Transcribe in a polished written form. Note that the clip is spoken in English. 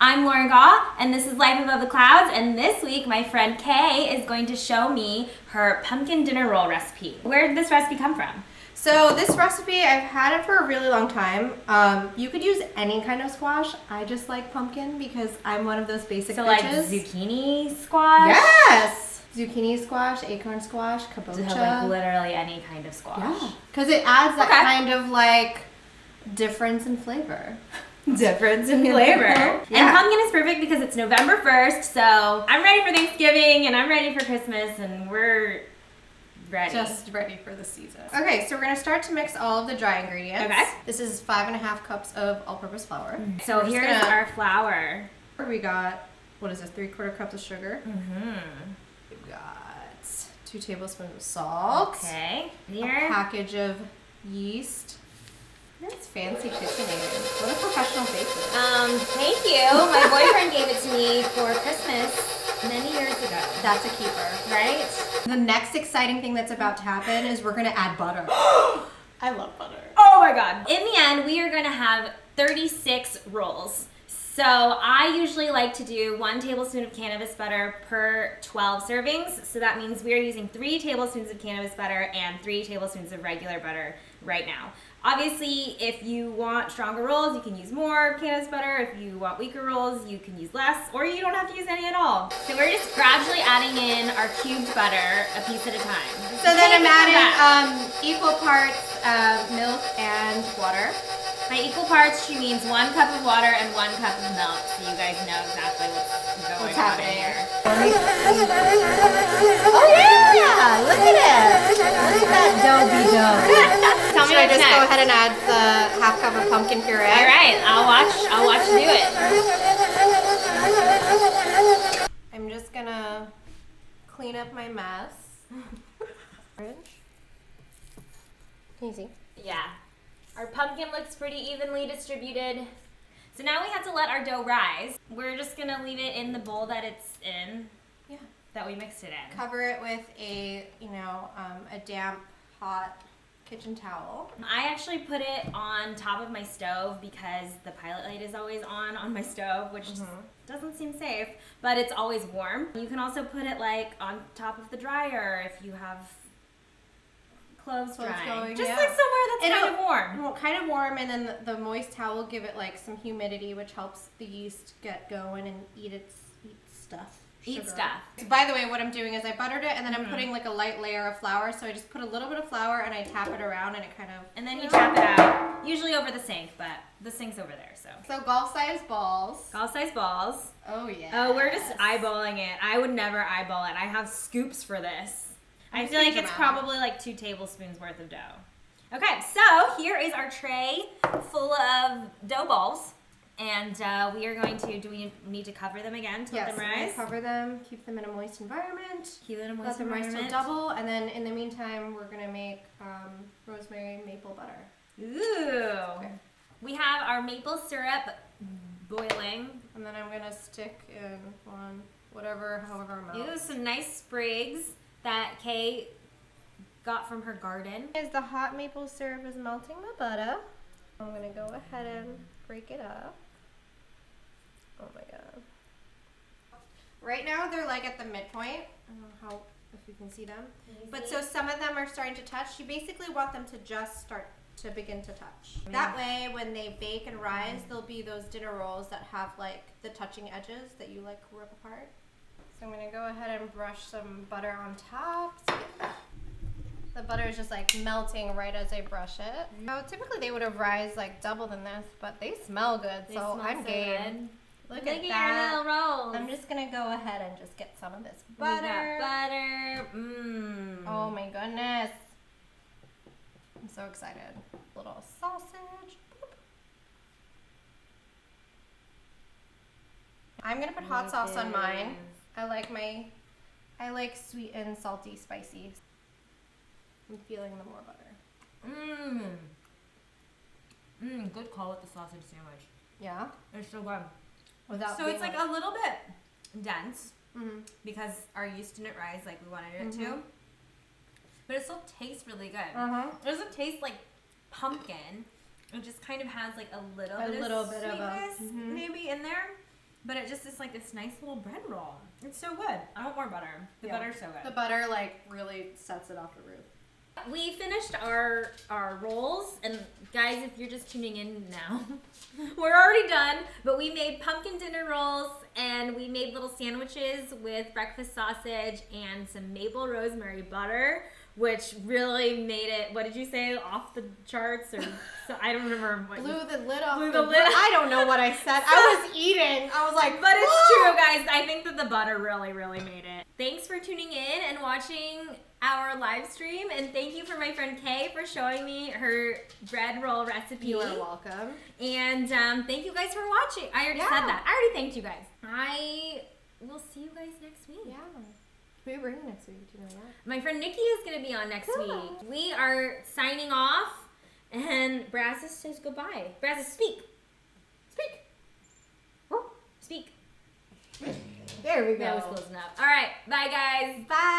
I'm Lauren Gaw, and this is Life Above the Clouds, and this week my friend Kay is going to show me her pumpkin dinner roll recipe. Where did this recipe come from? So this recipe, I've had it for a really long time. You could use any kind of squash. I just like pumpkin because I'm one of those basic bitches. Like zucchini squash? Yes! Zucchini squash, acorn squash, kabocha. Like literally any kind of squash. Yeah. Because it adds that kind of like difference in flavor. Difference in flavor. Yeah. And pumpkin is perfect because it's November 1st, so I'm ready for Thanksgiving and I'm ready for Christmas and we're ready. Just ready for the season. Okay, so we're gonna start to mix all of the dry ingredients. Okay. This is 5.5 cups of all-purpose flour. So here's our flour. We got, what is this, 3/4 cups of sugar. Mm-hmm. We've got 2 tablespoons of salt. Okay. A package of yeast. That's fancy KitchenAid. What a professional baker. Thank you. My boyfriend gave it to me for Christmas many years ago. That's a keeper, right? The next exciting thing that's about to happen is we're gonna add butter. I love butter. Oh my god. In the end, we are gonna have 36 rolls. So I usually like to do 1 tablespoon of cannabis butter per 12 servings. So that means we are using 3 tablespoons of cannabis butter and 3 tablespoons of regular butter right now. Obviously, if you want stronger rolls, you can use more cannabis butter. If you want weaker rolls, you can use less, or you don't have to use any at all. So we're just gradually adding in our cubed butter a piece at a time. So then I'm adding equal parts milk and water. By equal parts, she means 1 cup of water and 1 cup of milk, so you guys know exactly what's happening here. Oh yeah! Look at it! Look at that doughy dough. Tell me Should I just go ahead and add the 1/2 cup of pumpkin puree? All right, I'll watch you do it. I'm just gonna clean up my mess. Easy. Yeah. Our pumpkin looks pretty evenly distributed. So now we have to let our dough rise. We're just gonna leave it in the bowl that it's in. Yeah. That we mixed it in. Cover it with a damp, hot kitchen towel. I actually put it on top of my stove because the pilot light is always on my stove, which just doesn't seem safe, but it's always warm. You can also put it like on top of the dryer if you have clothes drying. Going, just like somewhere that's kind of warm. Well, kind of warm, and then the moist towel will give it like some humidity, which helps the yeast get going and eat stuff. Eat stuff. So by the way, what I'm doing is I buttered it, and then I'm putting like a light layer of flour. So I just put a little bit of flour, and I tap it around, and it kind of... And then you tap it out, usually over the sink, but the sink's over there, so. So golf-sized balls. Golf-sized balls. Oh, yeah. Oh, we're just eyeballing it. I would never eyeball it. I have scoops for this. I feel like it's probably like 2 tablespoons worth of dough. Okay, so here is our tray full of dough balls. And we are going to, do we need to cover them again to let them rise? Yes, cover them, keep them in a moist environment. Keep it in a moist let them environment. rise till double, and then in the meantime, we're going to make rosemary maple butter. Ooh. Okay. We have our maple syrup boiling. And then I'm going to stick in however amount. Ooh, some nice sprigs that Kay got from her garden. As the hot maple syrup is melting the butter, I'm going to go ahead and break it up. Oh my god. Right now they're like at the midpoint. I don't know if you can see them. But so some of them are starting to touch. You basically want them to just start to begin to touch. That way when they bake and rise, there'll be those dinner rolls that have like the touching edges that you like rip apart. So I'm going to go ahead and brush some butter on top. The butter is just like melting right as I brush it. So typically they would have rised like double than this, but they smell good, so I'm game. Look at that. Your little rolls. I'm just gonna go ahead and just get some of this butter. We got butter. Mmm. Oh my goodness. I'm so excited. Little sausage. Boop. I'm gonna put hot sauce on mine. I like sweet and salty, spicy. I'm feeling the more butter. Good call with the sausage sandwich. Yeah? It's so good. So it's like a little bit dense because our yeast didn't rise like we wanted it to. But it still tastes really good. It doesn't taste like pumpkin. It just kind of has like a little bit of sweetness maybe in there. but it just is like this nice little bread roll. It's so good. I want more butter. The butter's so good. The butter like really sets it off the roof. We finished our rolls, and guys, if you're just tuning in now, we're already done, but we made pumpkin dinner rolls, and we made little sandwiches with breakfast sausage and some maple rosemary butter, which really made it, what did you say, off the charts? Or so, I don't remember. What Blew the lid off. Blew the lid off. I don't know what I said. I was eating. I was like, but it's "Whoa!" true, guys. I think that the butter really, really made it. Thanks for tuning in and watching our live stream, and thank you for my friend Kay for showing me her bread roll recipe. You are welcome. And thank you guys for watching. I already said that. I already thanked you guys. I will see you guys next week. Yeah. Who are you bringing next week? Do you know that? My friend Nikki is going to be on next week. We are signing off, and Brazos says goodbye. Brazos, speak. Speak. Speak. There we go. That was close enough. All right. Bye, guys. Bye.